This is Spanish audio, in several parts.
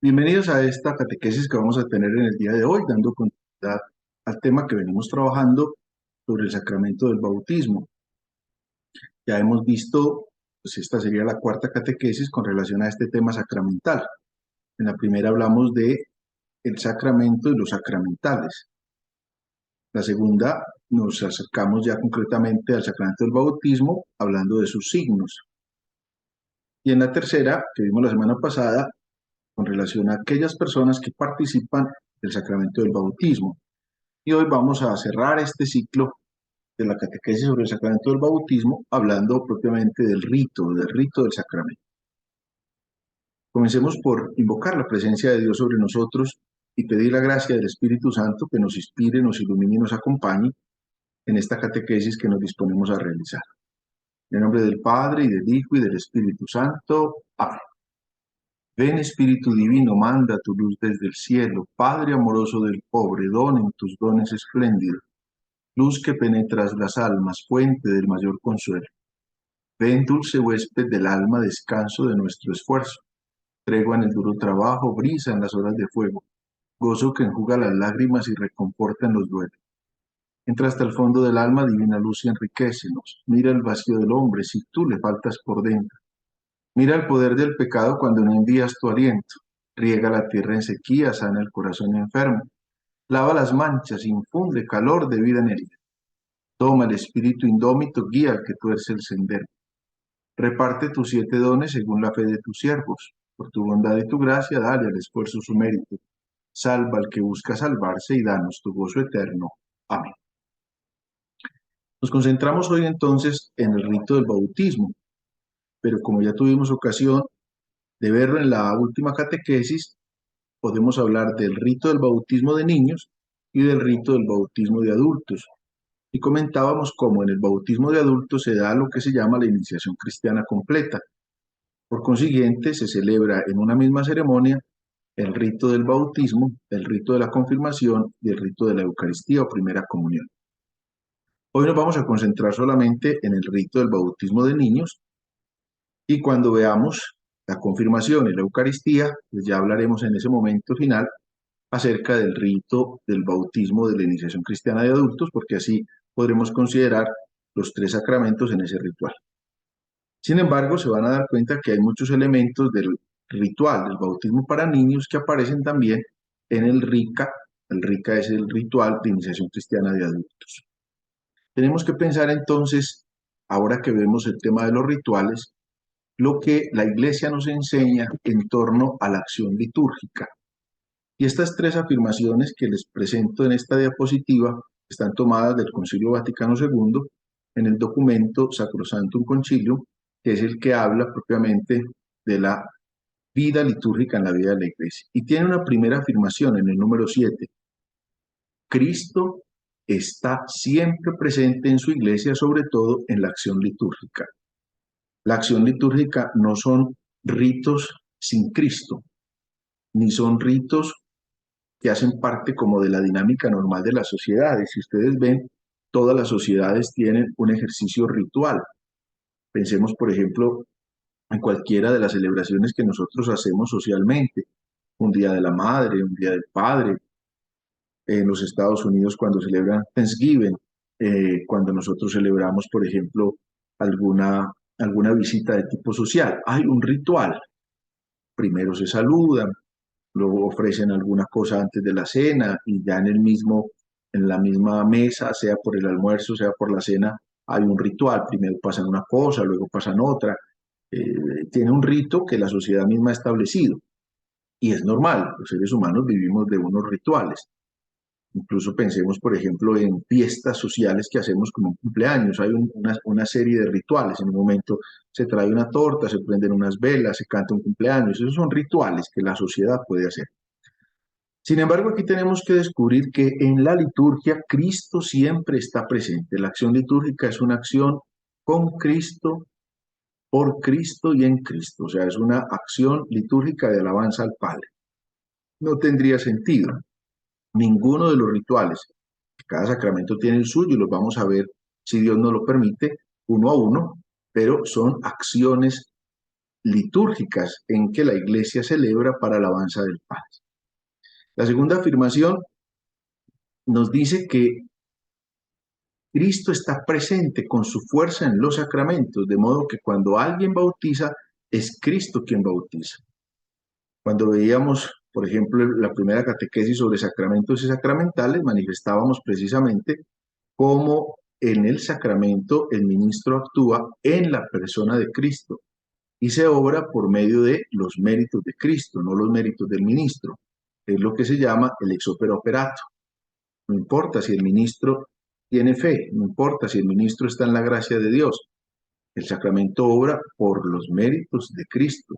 Bienvenidos a esta catequesis que vamos a tener en el día de hoy, dando continuidad al tema que venimos trabajando sobre el sacramento del bautismo. Ya hemos visto, pues esta sería la cuarta catequesis con relación a este tema sacramental. En la primera hablamos de el sacramento y los sacramentales. La segunda nos acercamos ya concretamente al sacramento del bautismo, hablando de sus signos. Y en la tercera, que vimos la semana pasada, con relación a aquellas personas que participan del sacramento del bautismo. Y hoy vamos a cerrar este ciclo de la catequesis sobre el sacramento del bautismo, hablando propiamente del rito del sacramento. Comencemos por invocar la presencia de Dios sobre nosotros y pedir la gracia del Espíritu Santo que nos inspire, nos ilumine y nos acompañe en esta catequesis que nos disponemos a realizar. En el nombre del Padre, y del Hijo, y del Espíritu Santo. Amén. Ven Espíritu Divino, manda tu luz desde el cielo, Padre amoroso del pobre, don en tus dones espléndidos, luz que penetras las almas, fuente del mayor consuelo. Ven dulce huésped del alma, descanso de nuestro esfuerzo, tregua en el duro trabajo, brisa en las horas de fuego, gozo que enjuga las lágrimas y reconforta en los duelos. Entra hasta el fondo del alma, divina luz, y enriquécenos. Mira el vacío del hombre, si tú le faltas por dentro. Mira el poder del pecado cuando no envías tu aliento. Riega la tierra en sequía, sana el corazón enfermo. Lava las manchas, infunde calor de vida en él. Toma el espíritu indómito, guía al que tuerce el sendero. Reparte tus 7 dones según la fe de tus siervos. Por tu bondad y tu gracia, dale al esfuerzo su mérito. Salva al que busca salvarse y danos tu gozo eterno. Amén. Nos concentramos hoy entonces en el rito del bautismo, pero como ya tuvimos ocasión de verlo en la última catequesis, podemos hablar del rito del bautismo de niños y del rito del bautismo de adultos. Y comentábamos cómo en el bautismo de adultos se da lo que se llama la iniciación cristiana completa. Por consiguiente, se celebra en una misma ceremonia el rito del bautismo, el rito de la confirmación y el rito de la Eucaristía o primera comunión. Hoy nos vamos a concentrar solamente en el rito del bautismo de niños y cuando veamos la confirmación y la Eucaristía, pues ya hablaremos en ese momento final acerca del rito del bautismo de la iniciación cristiana de adultos, porque así podremos considerar los 3 sacramentos en ese ritual. Sin embargo, se van a dar cuenta que hay muchos elementos del ritual del bautismo para niños que aparecen también en el RICA. El RICA es el ritual de iniciación cristiana de adultos. Tenemos que pensar entonces, ahora que vemos el tema de los rituales, lo que la Iglesia nos enseña en torno a la acción litúrgica. Y estas 3 afirmaciones que les presento en esta diapositiva están tomadas del Concilio Vaticano II en el documento Sacrosanctum Concilium, que es el que habla propiamente de la vida litúrgica en la vida de la Iglesia. Y tiene una primera afirmación en el número 7. Cristo está siempre presente en su Iglesia, sobre todo en la acción litúrgica. La acción litúrgica no son ritos sin Cristo, ni son ritos que hacen parte como de la dinámica normal de las sociedades. Si ustedes ven, todas las sociedades tienen un ejercicio ritual. Pensemos, por ejemplo, en cualquiera de las celebraciones que nosotros hacemos socialmente. Un día de la madre, un día del padre. En los Estados Unidos cuando celebran Thanksgiving, cuando nosotros celebramos, por ejemplo, alguna visita de tipo social. Hay un ritual. Primero se saludan, luego ofrecen alguna cosa antes de la cena y ya en la misma mesa, sea por el almuerzo, sea por la cena, hay un ritual. Primero pasan una cosa, luego pasan otra. Tiene un rito que la sociedad misma ha establecido. Y es normal, los seres humanos vivimos de unos rituales. Incluso pensemos, por ejemplo, en fiestas sociales que hacemos como un cumpleaños. Hay una serie de rituales. En un momento se trae una torta, se prenden unas velas, se canta un cumpleaños. Esos son rituales que la sociedad puede hacer. Sin embargo, aquí tenemos que descubrir que en la liturgia Cristo siempre está presente. La acción litúrgica es una acción con Cristo, por Cristo y en Cristo. O sea, es una acción litúrgica de alabanza al Padre. No tendría sentido. Ninguno de los rituales, cada sacramento tiene el suyo y los vamos a ver, si Dios nos lo permite, uno a uno, pero son acciones litúrgicas en que la Iglesia celebra para alabanza del Padre. La segunda afirmación nos dice que Cristo está presente con su fuerza en los sacramentos, de modo que cuando alguien bautiza, es Cristo quien bautiza. Cuando veíamos, por ejemplo, la primera catequesis sobre sacramentos y sacramentales, manifestábamos precisamente cómo en el sacramento el ministro actúa en la persona de Cristo y se obra por medio de los méritos de Cristo, no los méritos del ministro. Es lo que se llama el ex opere operato. No importa si el ministro tiene fe, no importa si el ministro está en la gracia de Dios. El sacramento obra por los méritos de Cristo.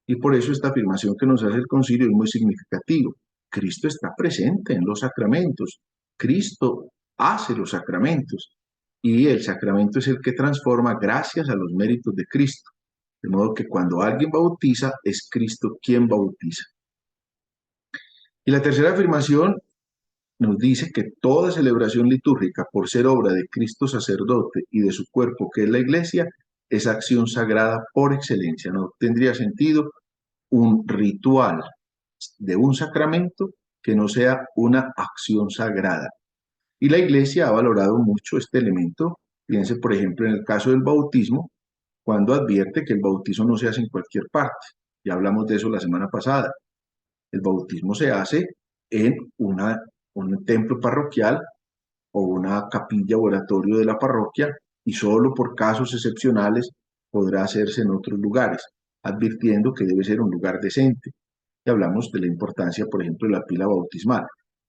Y por eso esta afirmación que nos hace el concilio es muy significativo. Cristo está presente en los sacramentos. Cristo hace los sacramentos. Y el sacramento es el que transforma gracias a los méritos de Cristo. De modo que cuando alguien bautiza, es Cristo quien bautiza. Y la tercera afirmación nos dice que toda celebración litúrgica, por ser obra de Cristo sacerdote y de su cuerpo, que es la Iglesia, es acción sagrada por excelencia. No tendría sentido un ritual de un sacramento que no sea una acción sagrada. Y la Iglesia ha valorado mucho este elemento. Piense, por ejemplo, en el caso del bautismo, cuando advierte que el bautismo no se hace en cualquier parte. Ya hablamos de eso la semana pasada. El bautismo se hace en un templo parroquial o una capilla o oratorio de la parroquia y solo por casos excepcionales podrá hacerse en otros lugares, advirtiendo que debe ser un lugar decente. Y hablamos de la importancia, por ejemplo, de la pila bautismal.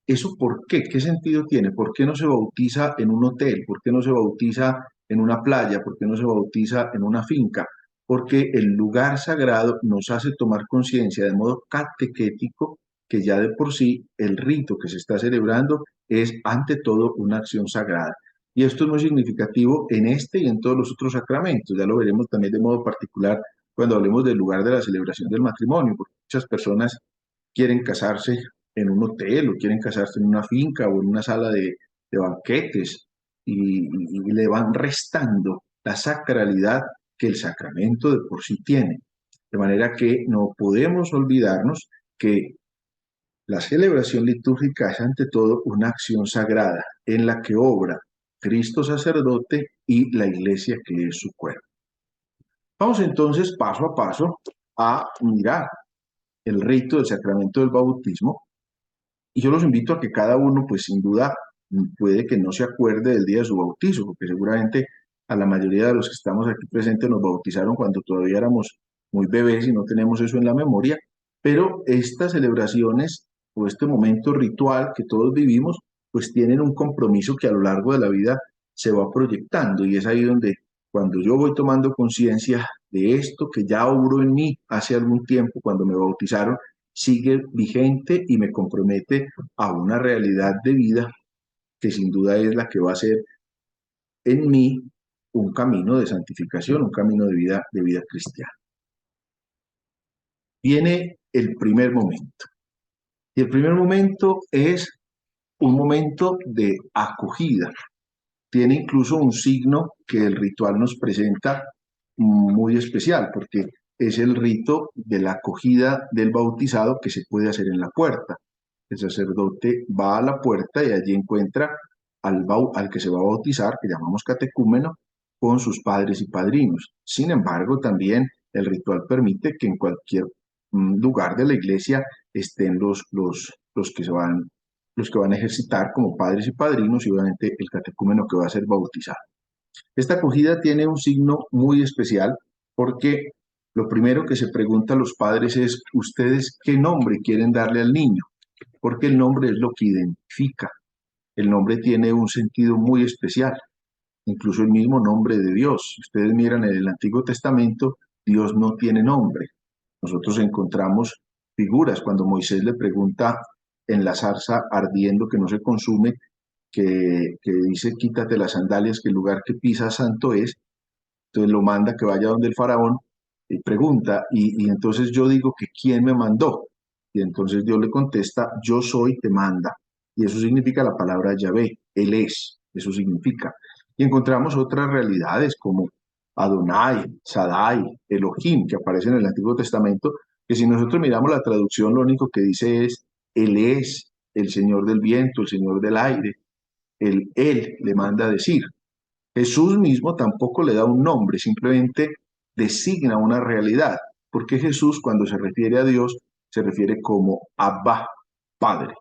¿Eso por qué? ¿Qué sentido tiene? ¿Por qué no se bautiza en un hotel? ¿Por qué no se bautiza en una playa? ¿Por qué no se bautiza en una finca? Porque el lugar sagrado nos hace tomar conciencia de modo catequético que ya de por sí el rito que se está celebrando es ante todo una acción sagrada. Y esto es muy significativo en este y en todos los otros sacramentos. Ya lo veremos también de modo particular cuando hablemos del lugar de la celebración del matrimonio, porque muchas personas quieren casarse en un hotel o quieren casarse en una finca o en una sala de banquetes y le van restando la sacralidad que el sacramento de por sí tiene. De manera que no podemos olvidarnos que la celebración litúrgica es ante todo una acción sagrada en la que obra Cristo sacerdote y la iglesia que es su cuerpo. Vamos entonces paso a paso a mirar el rito del sacramento del bautismo y yo los invito a que cada uno, pues sin duda, puede que no se acuerde del día de su bautizo, porque seguramente a la mayoría de los que estamos aquí presentes nos bautizaron cuando todavía éramos muy bebés y no tenemos eso en la memoria, pero estas celebraciones o este momento ritual que todos vivimos, pues tienen un compromiso que a lo largo de la vida se va proyectando y es ahí donde cuando yo voy tomando conciencia de esto que ya obró en mí hace algún tiempo cuando me bautizaron, sigue vigente y me compromete a una realidad de vida que sin duda es la que va a ser en mí un camino de santificación, un camino de vida cristiana. Viene el primer momento. Y el primer momento es un momento de acogida. Tiene incluso un signo que el ritual nos presenta muy especial, porque es el rito de la acogida del bautizado que se puede hacer en la puerta. El sacerdote va a la puerta y allí encuentra al que se va a bautizar, que llamamos catecúmeno, con sus padres y padrinos. Sin embargo, también el ritual permite que en cualquier lugar de la iglesia estén los que van a ejercitar como padres y padrinos y obviamente el catecúmeno que va a ser bautizado. Esta acogida tiene un signo muy especial porque lo primero que se pregunta a los padres es, ¿ustedes qué nombre quieren darle al niño? Porque el nombre es lo que identifica. El nombre tiene un sentido muy especial, incluso el mismo nombre de Dios. Si ustedes miran en el Antiguo Testamento, Dios no tiene nombre. Nosotros encontramos figuras cuando Moisés le pregunta en la zarza ardiendo que no se consume, que dice quítate las sandalias que el lugar que pisas santo es, entonces lo manda que vaya donde el faraón y pregunta, y entonces yo digo que ¿quién me mandó? Y entonces Dios le contesta, yo soy, te manda. Y eso significa la palabra Yahvé, Él es, eso significa. Y encontramos otras realidades como Adonai, Sadai, Elohim, que aparece en el Antiguo Testamento, que si nosotros miramos la traducción, lo único que dice es, Él es el Señor del viento, el Señor del aire, Él le manda a decir. Jesús mismo tampoco le da un nombre, simplemente designa una realidad, porque Jesús cuando se refiere a Dios, se refiere como Abba, Padre.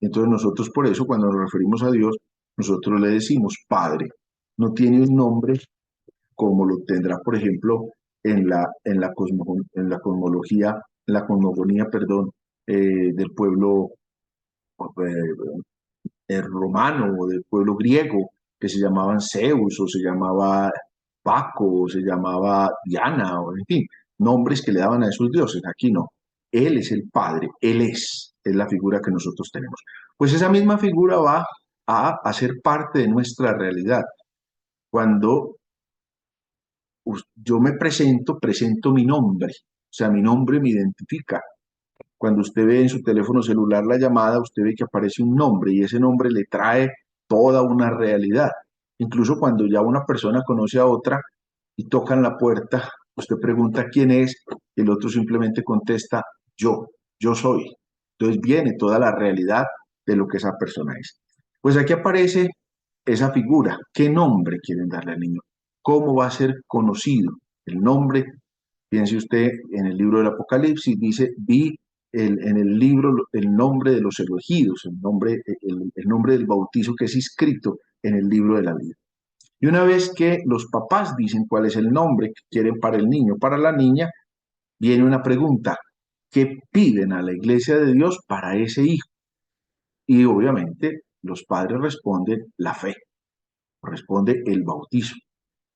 Entonces nosotros por eso cuando nos referimos a Dios, nosotros le decimos Padre. No tiene un nombre como lo tendrá, por ejemplo, en la cosmología, en la cosmogonía, perdón, del pueblo romano o del pueblo griego, que se llamaban Zeus o se llamaba Paco o se llamaba Diana, o en fin, nombres que le daban a esos dioses. Aquí no. Él es el Padre, Él es la figura que nosotros tenemos. Pues esa misma figura va a ser parte de nuestra realidad. Cuando yo me presento mi nombre, o sea, mi nombre me identifica. Cuando usted ve en su teléfono celular la llamada, usted ve que aparece un nombre y ese nombre le trae toda una realidad. Incluso cuando ya una persona conoce a otra y tocan la puerta, usted pregunta quién es, y el otro simplemente contesta yo soy. Entonces viene toda la realidad de lo que esa persona es. Pues aquí aparece esa figura. ¿Qué nombre quieren darle al niño? ¿Cómo va a ser conocido? El nombre, piense usted en el libro del Apocalipsis, dice, vi en el libro el nombre de los elegidos, el nombre del bautizo que es inscrito en el libro de la vida. Y una vez que los papás dicen cuál es el nombre que quieren para el niño, para la niña, viene una pregunta: ¿qué piden a la iglesia de Dios para ese hijo? Y obviamente los padres responden la fe, responde el bautizo,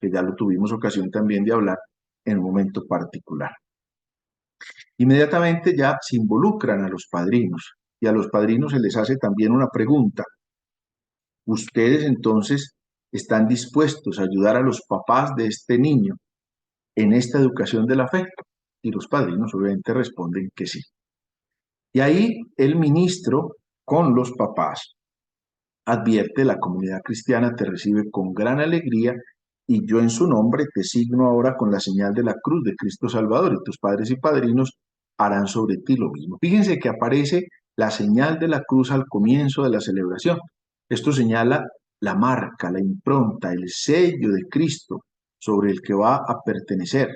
que ya lo tuvimos ocasión también de hablar en un momento particular. Inmediatamente ya se involucran a los padrinos y a los padrinos se les hace también una pregunta. ¿Ustedes entonces están dispuestos a ayudar a los papás de este niño en esta educación de la fe? Y los padrinos obviamente responden que sí. Y ahí el ministro con los papás advierte: la comunidad cristiana te recibe con gran alegría y yo en su nombre te signo ahora con la señal de la cruz de Cristo Salvador, y tus padres y padrinos harán sobre ti lo mismo. Fíjense que aparece la señal de la cruz al comienzo de la celebración. Esto señala la marca, la impronta, el sello de Cristo sobre el que va a pertenecer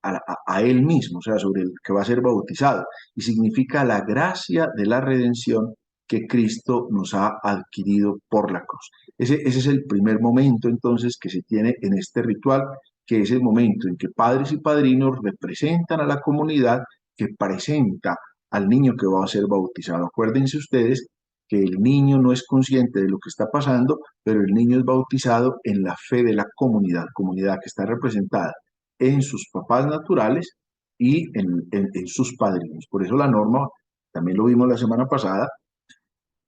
a él mismo, o sea, sobre el que va a ser bautizado, y significa la gracia de la redención que Cristo nos ha adquirido por la cruz. Ese es el primer momento entonces que se tiene en este ritual, que es el momento en que padres y padrinos representan a la comunidad que presenta al niño que va a ser bautizado. Acuérdense ustedes que el niño no es consciente de lo que está pasando, pero el niño es bautizado en la fe de la comunidad, comunidad que está representada en sus papás naturales y en sus padrinos. Por eso la norma, también lo vimos la semana pasada,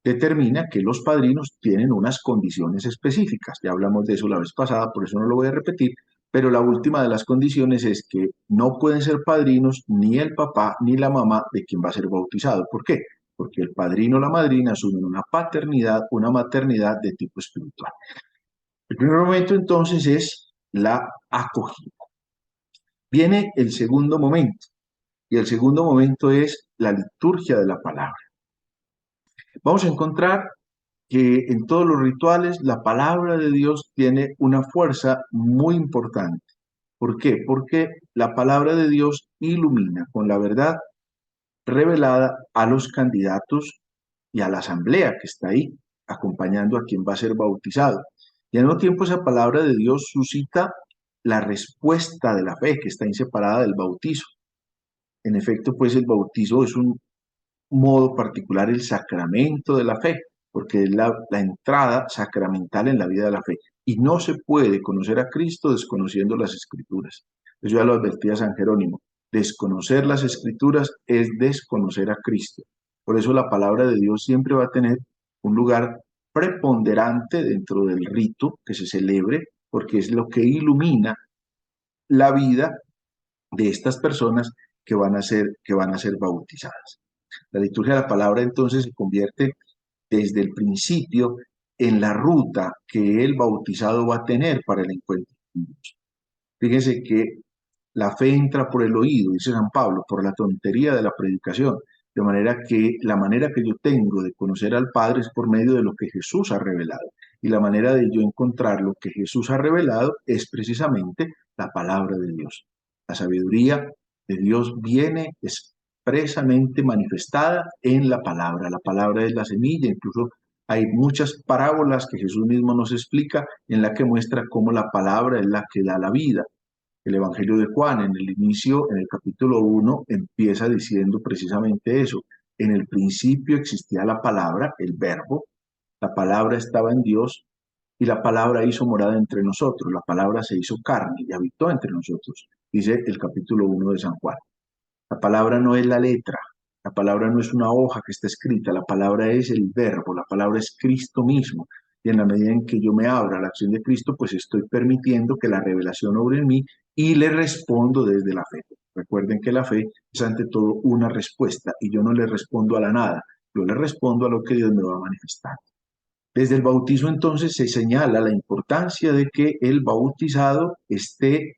determina que los padrinos tienen unas condiciones específicas. Ya hablamos de eso la vez pasada, por eso no lo voy a repetir, pero la última de las condiciones es que no pueden ser padrinos ni el papá ni la mamá de quien va a ser bautizado. ¿Por qué? Porque el padrino o la madrina asumen una paternidad, una maternidad de tipo espiritual. El primer momento entonces es la acogida. Viene el segundo momento, y el segundo momento es la liturgia de la palabra. Vamos a encontrar que en todos los rituales la palabra de Dios tiene una fuerza muy importante. ¿Por qué? Porque la palabra de Dios ilumina con la verdad revelada a los candidatos y a la asamblea que está ahí, acompañando a quien va a ser bautizado. Y al mismo tiempo esa palabra de Dios suscita la respuesta de la fe, que está inseparada del bautizo. En efecto, pues el bautizo es un modo particular, el sacramento de la fe, porque es la entrada sacramental en la vida de la fe. Y no se puede conocer a Cristo desconociendo las Escrituras. Eso ya lo advertía San Jerónimo. Desconocer las Escrituras es desconocer a Cristo. Por eso la palabra de Dios siempre va a tener un lugar preponderante dentro del rito que se celebre, porque es lo que ilumina la vida de estas personas que van a ser bautizadas. La liturgia de la palabra entonces se convierte desde el principio en la ruta que el bautizado va a tener para el encuentro con Dios. Fíjense que la fe entra por el oído, dice San Pablo, por la tontería de la predicación. De manera que la manera que yo tengo de conocer al Padre es por medio de lo que Jesús ha revelado. Y la manera de yo encontrar lo que Jesús ha revelado es precisamente la palabra de Dios. La sabiduría de Dios viene expresamente manifestada en la palabra. La palabra es la semilla, incluso hay muchas parábolas que Jesús mismo nos explica en la que muestra cómo la palabra es la que da la vida. El Evangelio de Juan, en el inicio, en el capítulo 1, empieza diciendo precisamente eso. En el principio existía la palabra, el verbo, la palabra estaba en Dios y la palabra hizo morada entre nosotros, la palabra se hizo carne y habitó entre nosotros, dice el capítulo 1 de San Juan. La palabra no es la letra, la palabra no es una hoja que está escrita, la palabra es el verbo, la palabra es Cristo mismo. Y en la medida en que yo me abra a la acción de Cristo, pues estoy permitiendo que la revelación obre en mí y le respondo desde la fe. Recuerden que la fe es ante todo una respuesta y yo no le respondo a la nada, yo le respondo a lo que Dios me va a manifestar. Desde el bautizo entonces se señala la importancia de que el bautizado esté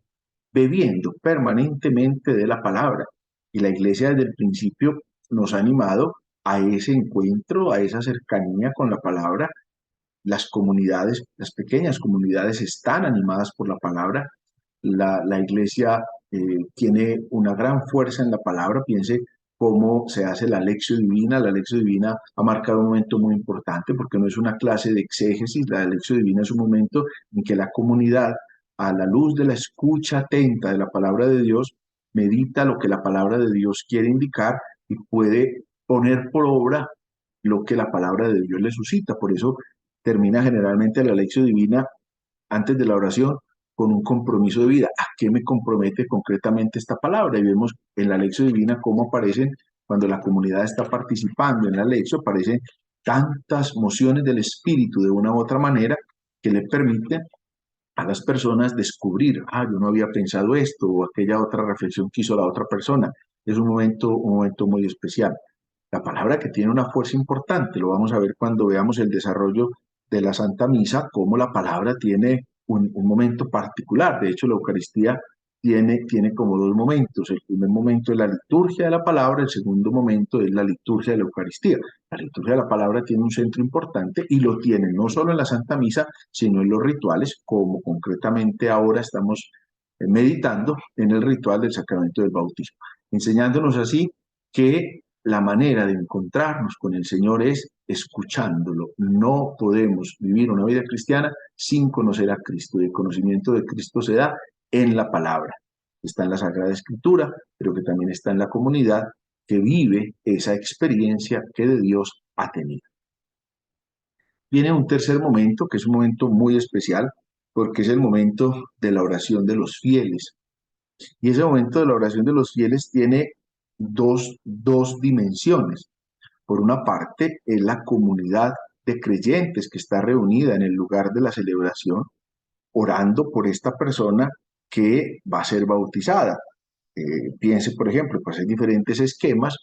bebiendo permanentemente de la palabra. Y la iglesia desde el principio nos ha animado a ese encuentro, a esa cercanía con la palabra. Las comunidades, las pequeñas comunidades están animadas por la palabra. La iglesia tiene una gran fuerza en la palabra. Piense cómo se hace la lección divina. La lección divina ha marcado un momento muy importante porque no es una clase de exégesis. La lección divina es un momento en que la comunidad, a la luz de la escucha atenta de la palabra de Dios, medita lo que la palabra de Dios quiere indicar y puede poner por obra lo que la palabra de Dios le suscita. Por eso termina generalmente la lección divina antes de la oración con un compromiso de vida. ¿A qué me compromete concretamente esta palabra? Y vemos en la lección divina cómo aparecen, cuando la comunidad está participando en la lección, aparecen tantas mociones del espíritu de una u otra manera que le permiten a las personas descubrir, yo no había pensado esto o aquella otra reflexión que hizo la otra persona. Es un momento muy especial. La palabra que tiene una fuerza importante, lo vamos a ver cuando veamos el desarrollo de la Santa Misa, cómo la palabra tiene un momento particular. De hecho, la Eucaristía tiene como dos momentos. El primer momento es la liturgia de la palabra, el segundo momento es la liturgia de la Eucaristía. La liturgia de la palabra tiene un centro importante y lo tiene no solo en la Santa Misa, sino en los rituales, como concretamente ahora estamos meditando en el ritual del sacramento del bautismo, enseñándonos así que la manera de encontrarnos con el Señor es escuchándolo. No podemos vivir una vida cristiana sin conocer a Cristo. Y el conocimiento de Cristo se da en la palabra. Está en la Sagrada Escritura, pero que también está en la comunidad que vive esa experiencia que de Dios ha tenido. Viene un tercer momento, que es un momento muy especial, porque es el momento de la oración de los fieles. Y ese momento de la oración de los fieles tiene dos dimensiones. Por una parte, es la comunidad de creyentes que está reunida en el lugar de la celebración, orando por esta persona que va a ser bautizada. Piense, por ejemplo, pues hay diferentes esquemas,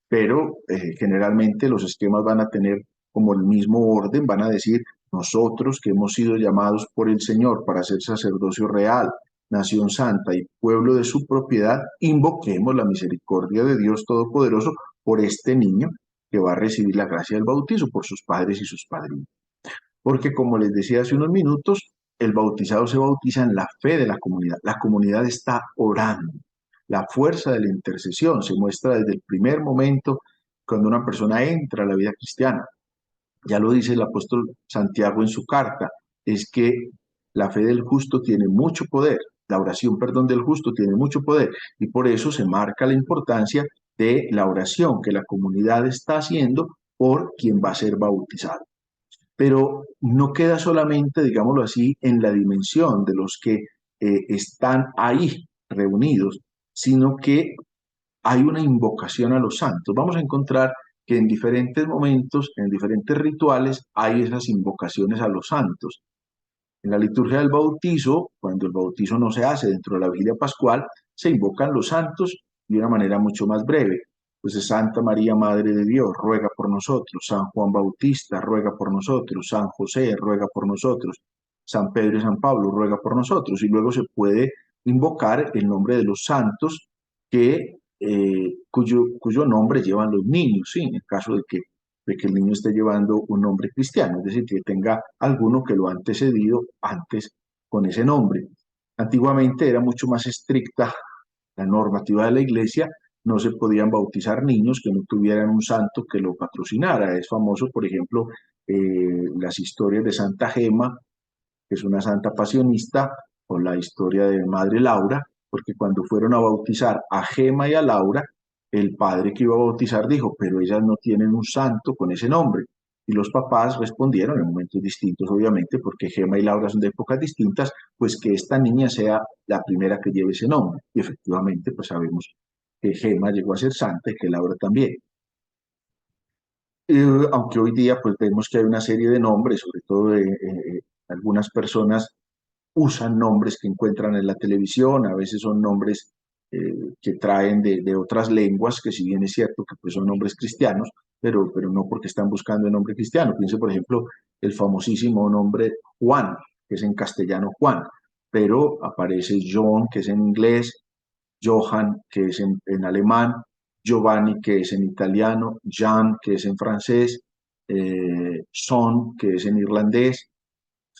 pero generalmente los esquemas van a tener como el mismo orden, van a decir, nosotros que hemos sido llamados por el Señor para ser sacerdocio real, nación santa y pueblo de su propiedad, invoquemos la misericordia de Dios Todopoderoso por este niño que va a recibir la gracia del bautizo por sus padres y sus padrinos. Porque como les decía hace unos minutos, el bautizado se bautiza en la fe de la comunidad. La comunidad está orando. La fuerza de la intercesión se muestra desde el primer momento cuando una persona entra a la vida cristiana. Ya lo dice el apóstol Santiago en su carta, es que la fe del justo tiene mucho poder, la oración, perdón, del justo tiene mucho poder y por eso se marca la importancia de la oración que la comunidad está haciendo por quien va a ser bautizado. Pero no queda solamente, digámoslo así, en la dimensión de los que están ahí reunidos, sino que hay una invocación a los santos. Vamos a encontrar que en diferentes momentos, en diferentes rituales, hay esas invocaciones a los santos. En la liturgia del bautizo, cuando el bautizo no se hace dentro de la vigilia pascual, se invocan los santos de una manera mucho más breve. Pues Santa María, Madre de Dios, ruega por nosotros. San Juan Bautista, ruega por nosotros. San José, ruega por nosotros. San Pedro y San Pablo, ruega por nosotros. Y luego se puede invocar el nombre de los santos cuyo nombre llevan los niños, ¿sí? En el caso de que el niño esté llevando un nombre cristiano, es decir, que tenga alguno que lo ha antecedido antes con ese nombre. Antiguamente era mucho más estricta la normativa de la iglesia, no se podían bautizar niños que no tuvieran un santo que lo patrocinara. Es famoso, por ejemplo, las historias de Santa Gema, que es una santa pasionista, o la historia de Madre Laura, porque cuando fueron a bautizar a Gema y a Laura, el padre que iba a bautizar dijo, pero ellas no tienen un santo con ese nombre. Y los papás respondieron en momentos distintos, obviamente, porque Gema y Laura son de épocas distintas, pues que esta niña sea la primera que lleve ese nombre. Y efectivamente, pues sabemos que Gema llegó a ser santa y que Laura también. Aunque hoy día pues vemos que hay una serie de nombres, sobre todo de algunas personas usan nombres que encuentran en la televisión, a veces son nombres que traen de otras lenguas, que si bien es cierto que pues son nombres cristianos, pero no porque están buscando el nombre cristiano. Piense, por ejemplo, el famosísimo nombre Juan, que es en castellano Juan, pero aparece John, que es en inglés, Johann, que es en alemán, Giovanni, que es en italiano, Jan, que es en francés, Son, que es en irlandés,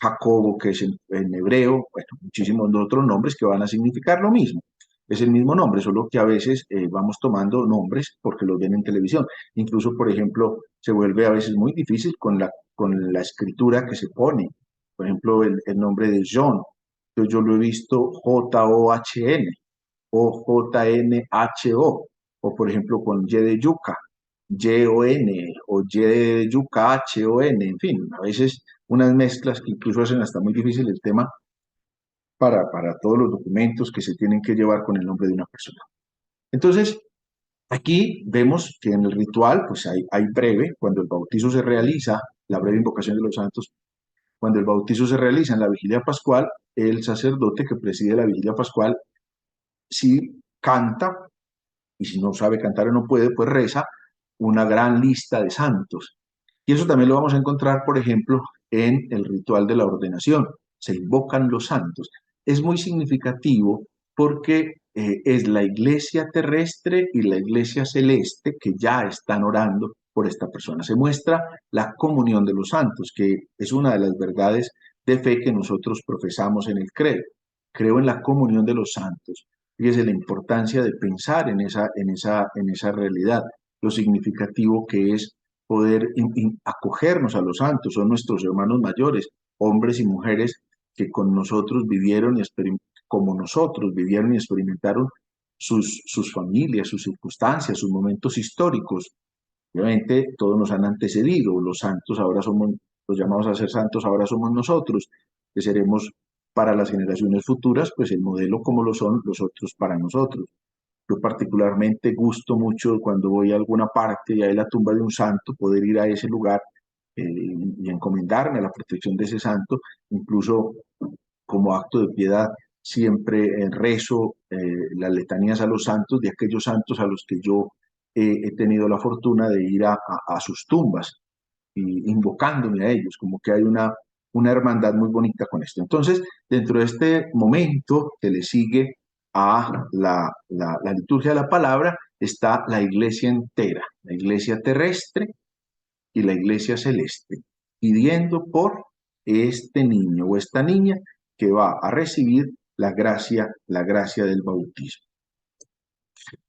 Jacobo, que es en hebreo, bueno, muchísimos otros nombres que van a significar lo mismo. Es el mismo nombre, solo que a veces vamos tomando nombres porque los ven en televisión. Incluso, por ejemplo, se vuelve a veces muy difícil con la escritura que se pone. Por ejemplo, el nombre de John. Yo lo he visto John o JNHO, o por ejemplo con Y de yuca, YON, o Y de yuca, HON, en fin, a veces unas mezclas que incluso hacen hasta muy difícil el tema para todos los documentos que se tienen que llevar con el nombre de una persona. Entonces, aquí vemos que en el ritual, pues hay breve, cuando el bautizo se realiza, la breve invocación de los santos, cuando el bautizo se realiza en la vigilia pascual, el sacerdote que preside la vigilia pascual, si canta, y si no sabe cantar o no puede, pues reza una gran lista de santos. Y eso también lo vamos a encontrar, por ejemplo, en el ritual de la ordenación. Se invocan los santos. Es muy significativo porque es la iglesia terrestre y la iglesia celeste que ya están orando por esta persona. Se muestra la comunión de los santos, que es una de las verdades de fe que nosotros profesamos en el credo. Creo en la comunión de los santos. Fíjese la importancia de pensar en esa realidad, lo significativo que es poder acogernos a los santos, son nuestros hermanos mayores, hombres y mujeres que con nosotros vivieron y como nosotros vivieron y experimentaron sus familias, sus circunstancias, sus momentos históricos. Obviamente todos nos han antecedido, los santos ahora somos, los llamados a ser santos ahora somos nosotros, que seremos para las generaciones futuras, pues el modelo como lo son los otros para nosotros. Yo particularmente gusto mucho cuando voy a alguna parte y hay la tumba de un santo, poder ir a ese lugar y encomendarme a la protección de ese santo, incluso como acto de piedad, siempre rezo las letanías a los santos, de aquellos santos a los que yo he tenido la fortuna de ir a sus tumbas, y invocándome a ellos, como que hay una hermandad muy bonita con esto. Entonces, dentro de este momento que le sigue a la liturgia de la palabra, está la iglesia entera, la iglesia terrestre y la iglesia celeste, pidiendo por este niño o esta niña que va a recibir la gracia del bautismo.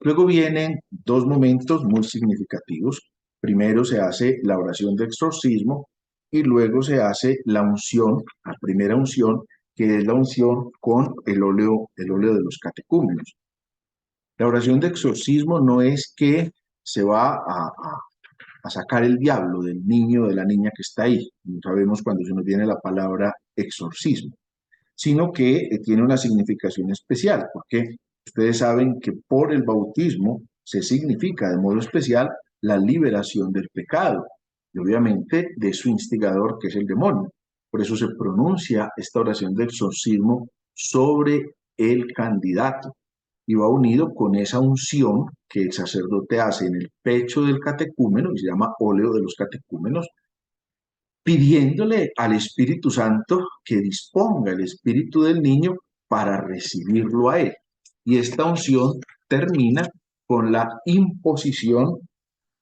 Luego vienen dos momentos muy significativos. Primero se hace la oración de exorcismo y luego se hace la unción, la primera unción, que es la unción con el óleo de los catecúmenos. La oración de exorcismo no es que se va a sacar el diablo del niño o de la niña que está ahí. No sabemos cuando se nos viene la palabra exorcismo, sino que tiene una significación especial, porque ustedes saben que por el bautismo se significa de modo especial la liberación del pecado y obviamente de su instigador, que es el demonio. Por eso se pronuncia esta oración de exorcismo sobre el candidato y va unido con esa unción que el sacerdote hace en el pecho del catecúmeno, y se llama óleo de los catecúmenos, pidiéndole al Espíritu Santo que disponga el espíritu del niño para recibirlo a Él. Y esta unción termina con la imposición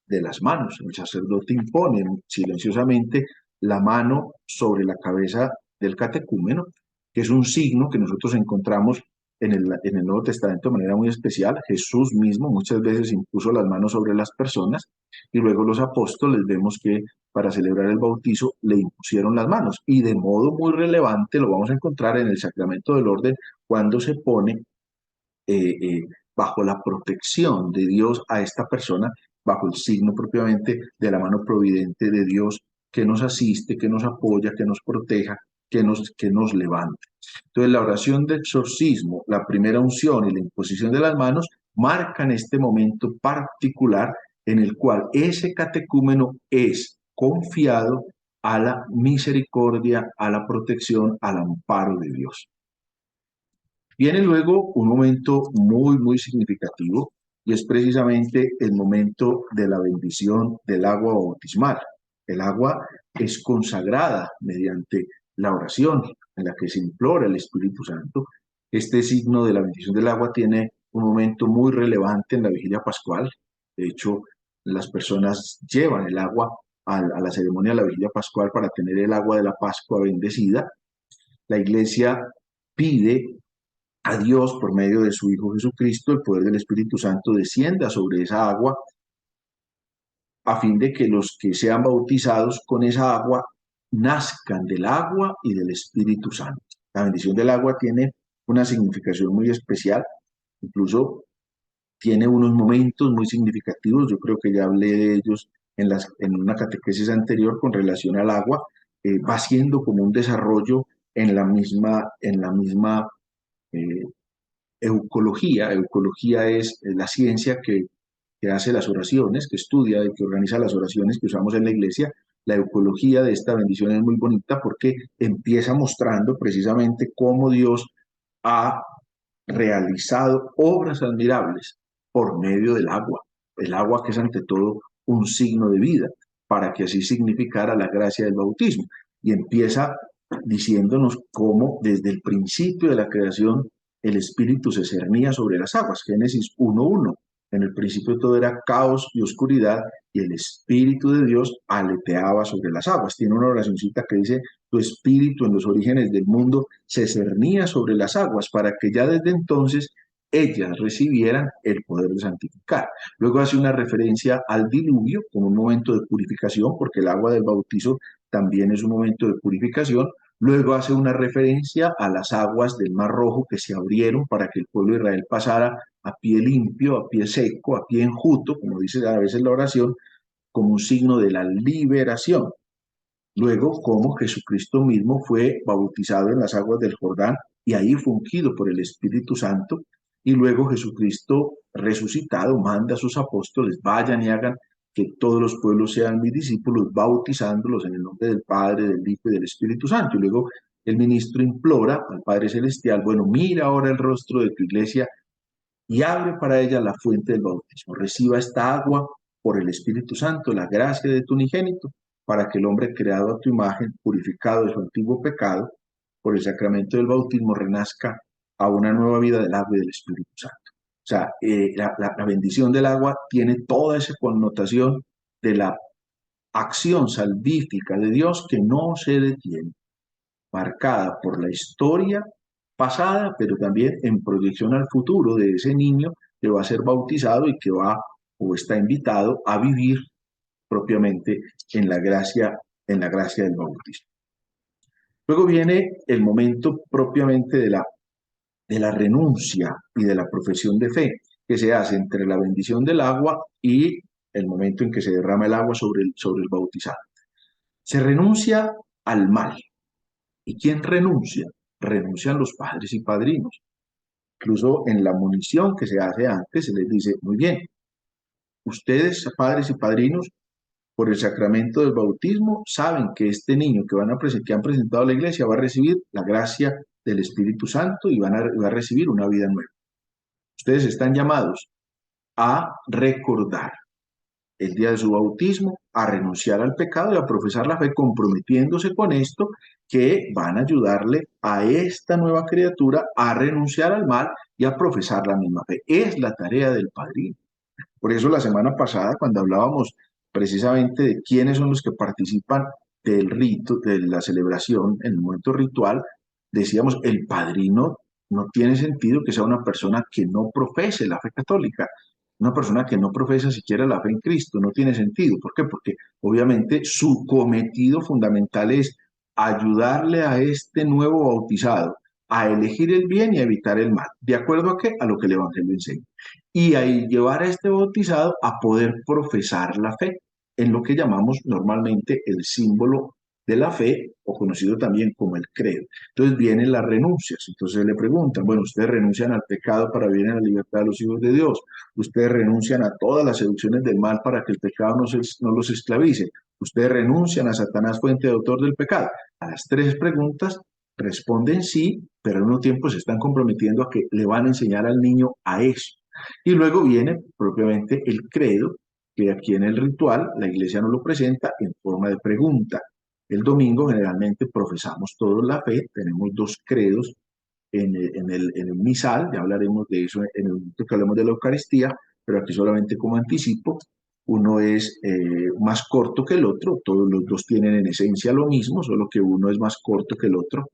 de las manos. El sacerdote impone silenciosamente la mano sobre la cabeza del catecúmeno, que es un signo que nosotros encontramos en el Nuevo Testamento de manera muy especial. Jesús mismo muchas veces impuso las manos sobre las personas y luego los apóstoles vemos que para celebrar el bautizo le impusieron las manos. Y de modo muy relevante lo vamos a encontrar en el sacramento del orden cuando se pone eh, eh, bajo la protección de Dios a esta persona, bajo el signo propiamente de la mano providente de Dios que nos asiste, que nos apoya, que nos proteja, que nos levanta. Entonces la oración de exorcismo, la primera unción y la imposición de las manos marcan este momento particular en el cual ese catecúmeno es confiado a la misericordia, a la protección, al amparo de Dios. Viene luego un momento muy, muy significativo y es precisamente el momento de la bendición del agua bautismal. El agua es consagrada mediante la oración en la que se implora el Espíritu Santo. Este signo de la bendición del agua tiene un momento muy relevante en la vigilia pascual. De hecho, las personas llevan el agua a la ceremonia de la vigilia pascual para tener el agua de la Pascua bendecida. La iglesia pide a Dios por medio de su Hijo Jesucristo, el poder del Espíritu Santo descienda sobre esa agua, a fin de que los que sean bautizados con esa agua nazcan del agua y del Espíritu Santo. La bendición del agua tiene una significación muy especial, incluso tiene unos momentos muy significativos. Yo creo que ya hablé de ellos en una catequesis anterior con relación al agua. Va siendo como un desarrollo en la misma eh, eucología. Eucología es la ciencia que hace las oraciones, que estudia y que organiza las oraciones que usamos en la iglesia. La eucología de esta bendición es muy bonita porque empieza mostrando precisamente cómo Dios ha realizado obras admirables por medio del agua. El agua que es ante todo un signo de vida, para que así significara la gracia del bautismo. Y empieza diciéndonos cómo desde el principio de la creación el Espíritu se cernía sobre las aguas. Génesis 1:1. En el principio todo era caos y oscuridad y el Espíritu de Dios aleteaba sobre las aguas. Tiene una oracioncita que dice: tu Espíritu en los orígenes del mundo se cernía sobre las aguas para que ya desde entonces ellas recibieran el poder de santificar. Luego hace una referencia al diluvio como un momento de purificación, porque el agua del bautizo también es un momento de purificación. Luego hace una referencia a las aguas del Mar Rojo que se abrieron para que el pueblo de Israel pasara a pie limpio, a pie seco, a pie enjuto, como dice a veces la oración, como un signo de la liberación. Luego, como Jesucristo mismo fue bautizado en las aguas del Jordán y ahí fue ungido por el Espíritu Santo. Y luego Jesucristo resucitado manda a sus apóstoles: vayan y hagan que todos los pueblos sean mis discípulos, bautizándolos en el nombre del Padre, del Hijo y del Espíritu Santo. Y luego el ministro implora al Padre Celestial: bueno, mira ahora el rostro de tu iglesia y abre para ella la fuente del bautismo. Reciba esta agua por el Espíritu Santo, la gracia de tu unigénito, para que el hombre creado a tu imagen, purificado de su antiguo pecado, por el sacramento del bautismo, renazca a una nueva vida del agua y del Espíritu Santo. O sea, la bendición del agua tiene toda esa connotación de la acción salvífica de Dios que no se detiene, marcada por la historia pasada, pero también en proyección al futuro de ese niño que va a ser bautizado y que va o está invitado a vivir propiamente en la gracia del bautismo. Luego viene el momento propiamente de la renuncia y de la profesión de fe, que se hace entre la bendición del agua y el momento en que se derrama el agua sobre el bautizado. Se renuncia al mal. ¿Y quién renuncia? Renuncian los padres y padrinos. Incluso en la munición que se hace antes se les dice: muy bien, ustedes, padres y padrinos, por el sacramento del bautismo, saben que este niño que han presentado a la iglesia va a recibir la gracia del Espíritu Santo y va a recibir una vida nueva. Ustedes están llamados a recordar, el día de su bautismo, a renunciar al pecado y a profesar la fe, comprometiéndose con esto, que van a ayudarle a esta nueva criatura a renunciar al mal y a profesar la misma fe. Es la tarea del padrino. Por eso la semana pasada, cuando hablábamos precisamente de quiénes son los que participan del rito, de la celebración, en el momento ritual, decíamos, el padrino no tiene sentido que sea una persona que no profese la fe católica, una persona que no profesa siquiera la fe en Cristo, no tiene sentido. ¿Por qué? Porque obviamente su cometido fundamental es ayudarle a este nuevo bautizado a elegir el bien y a evitar el mal. ¿De acuerdo a qué? A lo que el Evangelio enseña. Y ahí llevar a este bautizado a poder profesar la fe, en lo que llamamos normalmente el símbolo de la fe, o conocido también como el credo. Entonces vienen las renuncias. Entonces le preguntan, bueno, ustedes renuncian al pecado para vivir en la libertad de los hijos de Dios. Ustedes renuncian a todas las seducciones del mal para que el pecado no los esclavice. Ustedes renuncian a Satanás, fuente de autor del pecado. A las tres preguntas responden sí, pero al mismo tiempo se están comprometiendo a que le van a enseñar al niño a eso. Y luego viene propiamente el credo, que aquí en el ritual la iglesia nos lo presenta en forma de pregunta. El domingo generalmente profesamos todos la fe, tenemos dos credos en el misal, ya hablaremos de eso en el momento que hablemos de la Eucaristía, pero aquí solamente como anticipo, uno es más corto que el otro, todos los dos tienen en esencia lo mismo, solo que uno es más corto que el otro.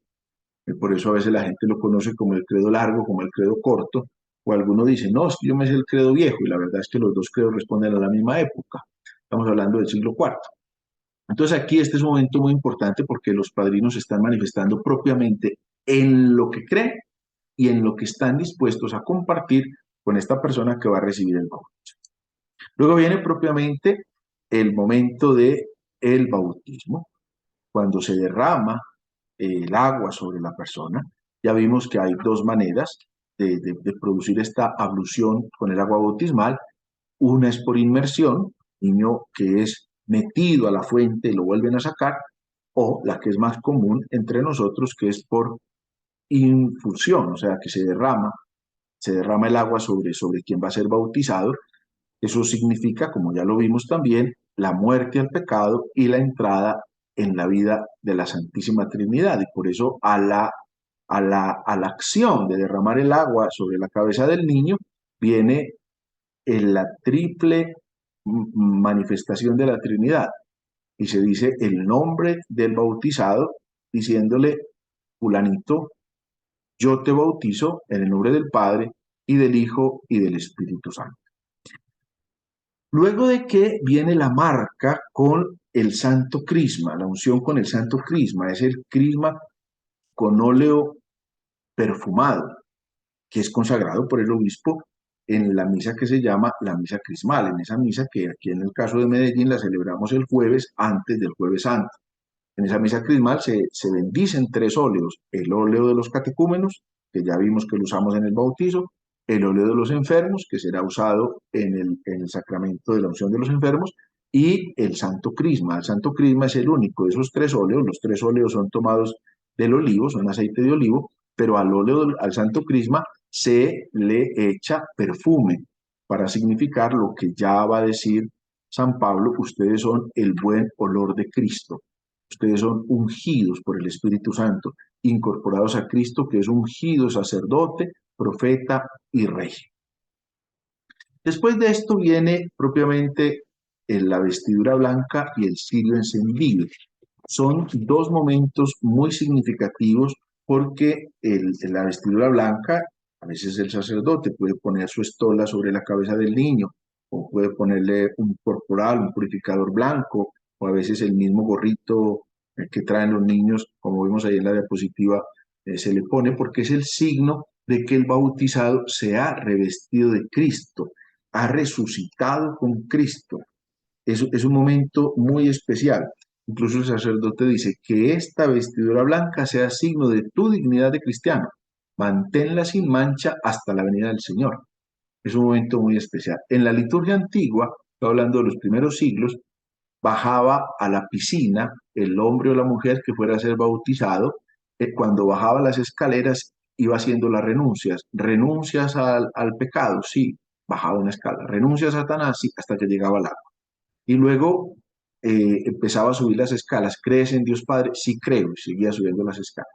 Por eso a veces la gente lo conoce como el credo largo, como el credo corto, o alguno dice, no, es que yo me sé el credo viejo, y la verdad es que los dos credos responden a la misma época. Estamos hablando del siglo IV. Entonces aquí este es un momento muy importante porque los padrinos se están manifestando propiamente en lo que creen y en lo que están dispuestos a compartir con esta persona que va a recibir el bautismo. Luego viene propiamente el momento de el bautismo, cuando se derrama el agua sobre la persona. Ya vimos que hay dos maneras de producir esta ablución con el agua bautismal. Una es por inmersión, niño que es metido a la fuente y lo vuelven a sacar, o la que es más común entre nosotros, que es por infusión, o sea, que se derrama el agua sobre quien va a ser bautizado. Eso significa, como ya lo vimos también, la muerte al pecado y la entrada en la vida de la Santísima Trinidad. Y por eso a la acción de derramar el agua sobre la cabeza del niño viene en la triple manifestación de la Trinidad. Y se dice el nombre del bautizado, diciéndole, fulanito, yo te bautizo en el nombre del Padre y del Hijo y del Espíritu Santo. Luego de que viene la marca con el santo crisma, la unción con el santo crisma, es el crisma con óleo perfumado, que es consagrado por el obispo en la misa que se llama la misa crismal, en esa misa que aquí en el caso de Medellín la celebramos el jueves antes del jueves santo. En esa misa crismal se bendicen tres óleos, el óleo de los catecúmenos, que ya vimos que lo usamos en el bautizo, el óleo de los enfermos, que será usado en el sacramento de la unción de los enfermos, y el santo crisma. El santo crisma es el único de esos tres óleos, los tres óleos son tomados del olivo, son aceite de olivo, pero al santo crisma se le echa perfume para significar lo que ya va a decir San Pablo, ustedes son el buen olor de Cristo. Ustedes son ungidos por el Espíritu Santo, incorporados a Cristo, que es ungido sacerdote, profeta y rey. Después de esto viene propiamente la vestidura blanca y el cirio encendido. Son dos momentos muy significativos porque la vestidura blanca, a veces el sacerdote puede poner su estola sobre la cabeza del niño, o puede ponerle un corporal, un purificador blanco, o a veces el mismo gorrito que traen los niños, como vemos ahí en la diapositiva, se le pone porque es el signo de que el bautizado se ha revestido de Cristo, ha resucitado con Cristo. Es un momento muy especial. Incluso el sacerdote dice que esta vestidura blanca sea signo de tu dignidad de cristiano. Manténla sin mancha hasta la venida del Señor. Es un momento muy especial. En la liturgia antigua, estoy hablando de los primeros siglos, bajaba a la piscina el hombre o la mujer que fuera a ser bautizado. Cuando bajaba las escaleras iba haciendo las renuncias. Renuncias al pecado, sí, bajaba una escala. Renuncia a Satanás, sí, hasta que llegaba al agua. Y luego empezaba a subir las escalas. ¿Crees en Dios Padre? Sí creo, y seguía subiendo las escalas.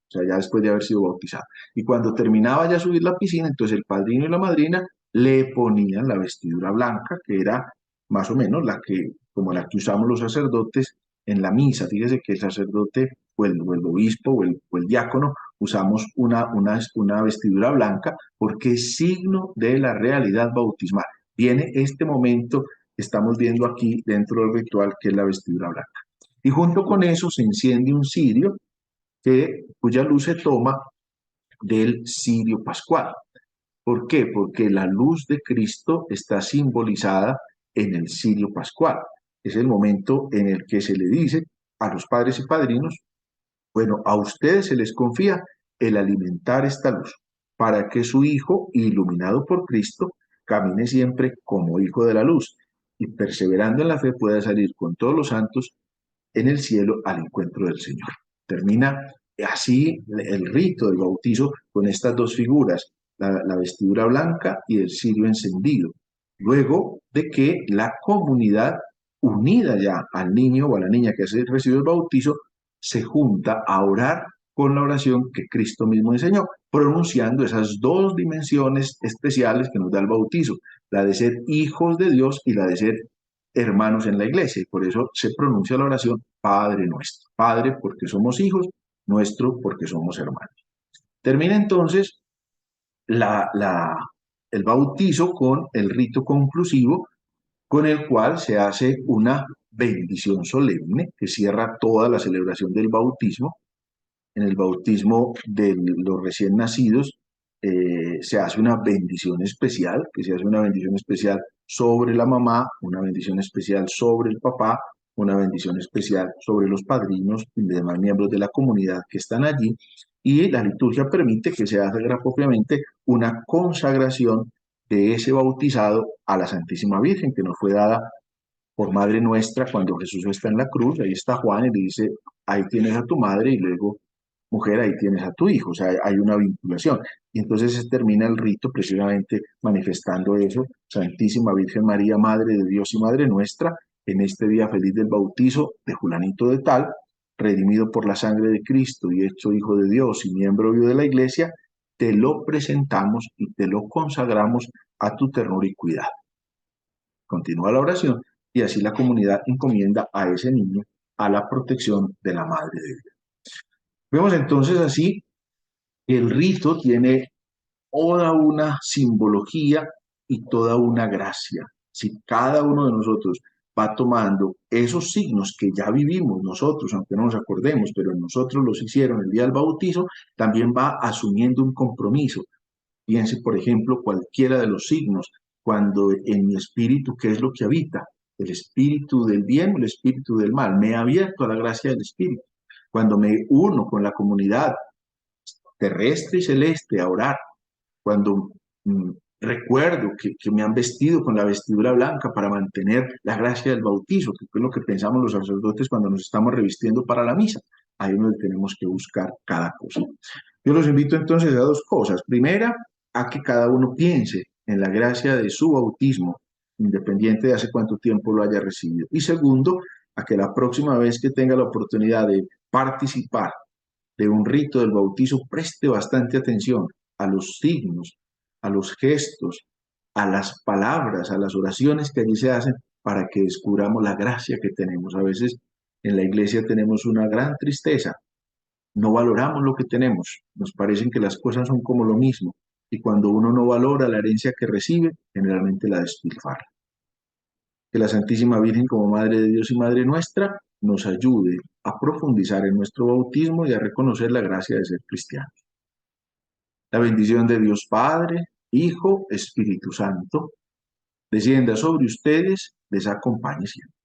O sea, ya después de haber sido bautizado. Y cuando terminaba ya subir la piscina, entonces el padrino y la madrina le ponían la vestidura blanca, que era más o menos la que, como la que usamos los sacerdotes en la misa. Fíjese que el sacerdote o el obispo o el diácono usamos una vestidura blanca porque es signo de la realidad bautismal. Viene este momento que estamos viendo aquí dentro del ritual, que es la vestidura blanca. Y junto con eso se enciende un cirio cuya luz se toma del cirio pascual. ¿Por qué? Porque la luz de Cristo está simbolizada en el cirio pascual. Es el momento en el que se le dice a los padres y padrinos, bueno, a ustedes se les confía el alimentar esta luz para que su hijo, iluminado por Cristo, camine siempre como hijo de la luz y perseverando en la fe pueda salir con todos los santos en el cielo al encuentro del Señor. Termina así el rito del bautizo con estas dos figuras, la vestidura blanca y el cirio encendido. Luego de que la comunidad, unida ya al niño o a la niña que ha recibido el bautizo, se junta a orar con la oración que Cristo mismo enseñó, pronunciando esas dos dimensiones especiales que nos da el bautizo, la de ser hijos de Dios y la de ser hermanos en la iglesia. Y por eso se pronuncia la oración Padre nuestro. Padre porque somos hijos, nuestro porque somos hermanos. Termina entonces la, la, el bautizo con el rito conclusivo, con el cual se hace una bendición solemne que cierra toda la celebración del bautismo. En el bautismo de los recién nacidos se hace una bendición especial, que se hace una bendición especial sobre la mamá, una bendición especial sobre el papá, una bendición especial sobre los padrinos y demás miembros de la comunidad que están allí. Y la liturgia permite que se haga propiamente una consagración de ese bautizado a la Santísima Virgen, que nos fue dada por Madre Nuestra cuando Jesús está en la cruz. Ahí está Juan y le dice, ahí tienes a tu madre, y luego, mujer, ahí tienes a tu hijo. O sea, hay una vinculación. Y entonces se termina el rito precisamente manifestando eso. Santísima Virgen María, Madre de Dios y Madre Nuestra, en este día feliz del bautizo de Julanito de Tal, redimido por la sangre de Cristo y hecho hijo de Dios y miembro vivo de la Iglesia, te lo presentamos y te lo consagramos a tu ternura y cuidado. Continúa la oración y así la comunidad encomienda a ese niño a la protección de la Madre de Dios. Vemos entonces así que el rito tiene toda una simbología y toda una gracia. Si cada uno de nosotros va tomando esos signos que ya vivimos nosotros, aunque no nos acordemos, pero nosotros los hicieron el día del bautizo, también va asumiendo un compromiso. Piense, por ejemplo, cualquiera de los signos, cuando en mi espíritu, ¿qué es lo que habita? El espíritu del bien o el espíritu del mal. Me he abierto a la gracia del espíritu. Cuando me uno con la comunidad terrestre y celeste a orar, cuando recuerdo que me han vestido con la vestidura blanca para mantener la gracia del bautizo, que es lo que pensamos los sacerdotes cuando nos estamos revistiendo para la misa. Ahí es donde tenemos que buscar cada cosa. Yo los invito entonces a dos cosas. Primera, a que cada uno piense en la gracia de su bautismo, independiente de hace cuánto tiempo lo haya recibido. Y segundo, a que la próxima vez que tenga la oportunidad de participar de un rito del bautizo, preste bastante atención a los signos, a los gestos, a las palabras, a las oraciones que allí se hacen para que descubramos la gracia que tenemos. A veces en la iglesia tenemos una gran tristeza, no valoramos lo que tenemos, nos parecen que las cosas son como lo mismo y cuando uno no valora la herencia que recibe, generalmente la despilfarra. Que la Santísima Virgen, como Madre de Dios y Madre nuestra, nos ayude a profundizar en nuestro bautismo y a reconocer la gracia de ser cristianos. La bendición de Dios Padre, Hijo, Espíritu Santo, descienda sobre ustedes, les acompañe siempre.